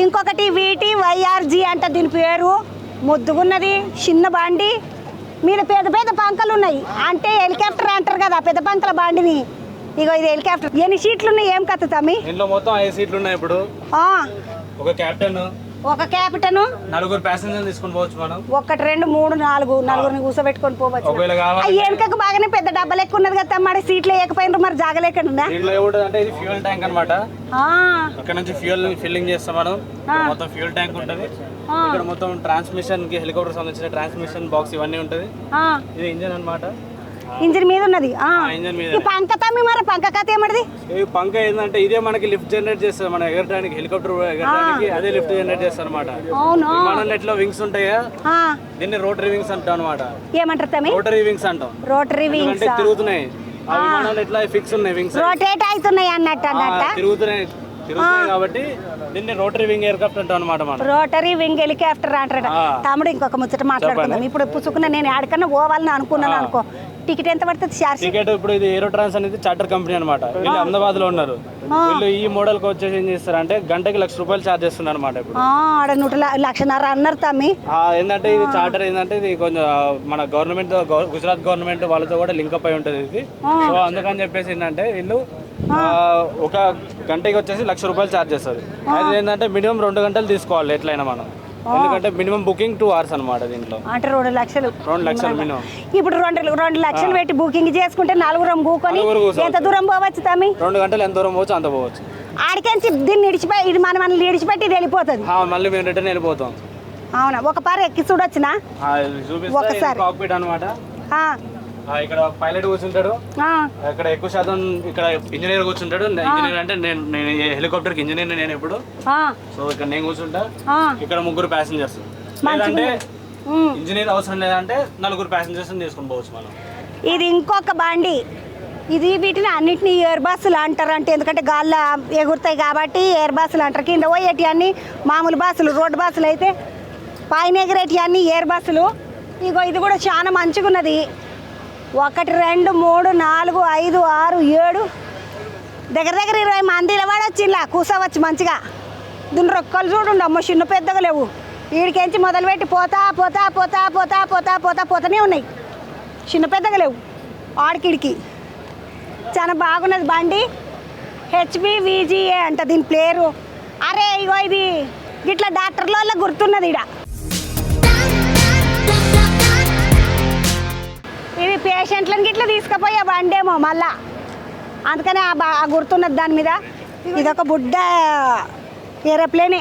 ఇంకొకటి VTYRG అంట దీని పేరు. ముద్దుగున్నది, చిన్న బండి మీద పెద్ద పెద్ద పంకలు ఉన్నాయి. అంటే హెలికాప్టర్ అంటారు కదా పెద్ద పంకల బండిని. ఇగో ఇది హెలికాప్టర్. ఎన్ని సీట్లు ఉన్నాయి? ఏం కథ తమ్మి? ఇందులో మొత్తం 5 సీట్లు ఉన్నాయి. ఇప్పుడు ఒక క్యాప్టెన్, నలుగురు ప్యాసింజర్ తీసుకొని పోవచ్చు మనం. 1 2 3 4 నలుగురిని కూర్చోబెట్టుకొని పోవచ్చు. వెనకకు బాగానే పెద్ద డబ్బా లెక్క ఉన్నది కదా తమ్మాడి. సీట్లు వేయకపోయినారు మరి జాగలేకుండా. అంటే ఇది ఫ్యూయల్ ట్యాంక్ అనమాట. ఇక్కడ నుంచి ఫ్యూయల్ ఫిల్లింగ్ చేస్తాం మనం. మొత్తం ఫ్యూయల్ ట్యాంక్ ఉంటది. ఇక్కడ మొత్తం ట్రాన్స్మిషన్ కి హెలికాప్టర్ సంబంధించిన ట్రాన్స్మిషన్ బాక్స్ ఇవన్నీ ఉంటది. ఇది ఇంజన్ అన్నమాట. ఇంజిన్ మీద ఉన్నది. ఈ పంక తమ్మి మరి పంక కథ ఏమది? ఈ పంక ఏంటంటే ఇదే మనకి లిఫ్ట్ జనరేట్ చేస్తుంది. మన ఎగరడానికి హెలికాప్టర్ ఎగరడానికి అదే లిఫ్ట్ జనరేట్ చేస్తారు అనమాట. విమానం నెట్ లో వింగ్స్ ఉంటాయా, దీన్ని రోటరీ వింగ్స్ అంటాం అనమాట. ఏమంటారు తమ్మి? రోటరీ వింగ్స్ అంటాం. రోటరీ వింగ్స్ అంటే తిరుగుతున్నాయి. ఆ విమానాలు ఎట్లా ఫిక్స్ ఉన్నాయి, వింగ్స్ రొటేట్ అవుతున్నాయి అన్నట్టు తిరుగుతున్నాయి కాబట్టి దీన్ని రోటరీ వింగ్ ఎయిర్క్రాఫ్ట్ అంటాం అనమాట. మనం రోటరీ వింగ్ హెలికాప్టర్ అంటారు. తమ్ముడు ఇంకొక ముచ్చట మాట్లాడుకుందాం. ఇప్పుడు పుచ్చుకున్న నేను ఆడికన్నా పోవాలని అనుకున్నాను అనుకో, టికెట్ ఎంత పడుతుంది? టికెట్ ఇప్పుడు ఇది ఏరో ట్రాన్స్ అనేది చార్టర్ కంపెనీ అనమాట. వీళ్ళు అహ్మదాబాద్ లో ఉన్నారు. వీళ్ళు ఈ మోడల్ కి వచ్చేసి ఏం చేస్తారంటే గంటకి ₹1,00,000 చార్జ్ చేస్తున్నారు అనమాట. ఇప్పుడు 1,50,000 అన్నారు తమ్మి. ఏంటంటే ఇది చార్టర్ ఏంటంటే ఇది కొంచెం మన గవర్నమెంట్, గుజరాత్ గవర్నమెంట్ వాళ్ళతో కూడా లింకప్ అయి ఉంటది ఇది. సో అందుకని చెప్పేసి ఏంటంటే వీళ్ళు ఒక గంటకి వచ్చేసి ₹1,00,000 చార్జ్ చేస్తారు. అది ఏంటంటే మినిమం 2 గంటలు తీసుకోవాలి ఎట్లయినా మనం. ఎందుకంటే మినిమం బుకింగ్ 2 hours అనమాట. దీంట్లో అంటే 2 లక్షలు మినిమం. ఇప్పుడు 2 లక్షలు పెట్టి బుకింగ్ చేసుకుంటే నలుగురం కూకొని ఎంత దూరం పోవచ్చు తమ్మి? 2 గంటలు ఎంత దూరం పోవచ్చు అంత పోవచ్చు. ఆడికెంచి దీన్ని ఇడిచిపోయి ఇది మనల్ని ఇడిచిపెట్టి ఇది వెళ్ళిపోతుంది. మళ్ళీ మేము రిటర్న్ వెళ్ళిపోతాం. అవునా? ఒక పార ఎక్కి చూడొచ్చునా? ఒకసారి కాక్పిట్ అనమాట. ఇక్కడ పైలట్ కూర్చుంటాడు. ఇక్కడ ఎక్కువ శాతం ఇక్కడ ఇంజనీర్ కూర్చుంటాడు. ఇంజనీర్ అంటే నేను హెలికాప్టర్ కి ఇంజనీర్ నేను ఎప్పుడు. సో ఇక్కడ నేను కూర్చుంటా. ఇక్కడ 3 ప్యాసింజర్స్. అంటే ఇంజనీర్ అవసరం లేదంటే 4 ప్యాసింజర్స్ తీసుకొని పోవచ్చు మనం. ఇది ఇంకొక బండి. ఇది వీటిని అన్నిటిని ఎయిర్ బస్సులు అంటారు. అంటే ఎందుకంటే గాల్లో ఎగురుతాయి కాబట్టి ఎయిర్ బస్సులు అంటారు. కింద పోయేటి అన్ని మామూలు బస్సులు, రోడ్డు బస్సులు అయితే పైన ఎగిరేటి అన్ని ఎయిర్ బస్సులు. ఇగో ఇది కూడా చాలా మంచిగా ఉన్నది. 1 2 3 4 5 6 7 దగ్గర 20 మంది నిలబడొచ్చు. ఇలా కూర్చోవచ్చు మంచిగా. దీని రొక్కలు చూడండి అమ్మ, చిన్న పెద్దగా లేవు. వీడికించి మొదలుపెట్టి పోతానే ఉన్నాయి. చిన్న పెద్దగా లేవు. ఆడికిడికి చాలా బాగున్నది బండి. HBVGA అంట దీని పేరు. అరే ఇగో ఇది ఇట్లా డాక్టర్ల గుర్తున్నది. ఇడ ఇది పేషెంట్లను గిట్లా తీసుకుపోయే బండేమో మళ్ళా, అందుకనే ఆ గుర్తున్నది దాని మీద. ఇదొక బుడ్డ ఏరోప్లేనే.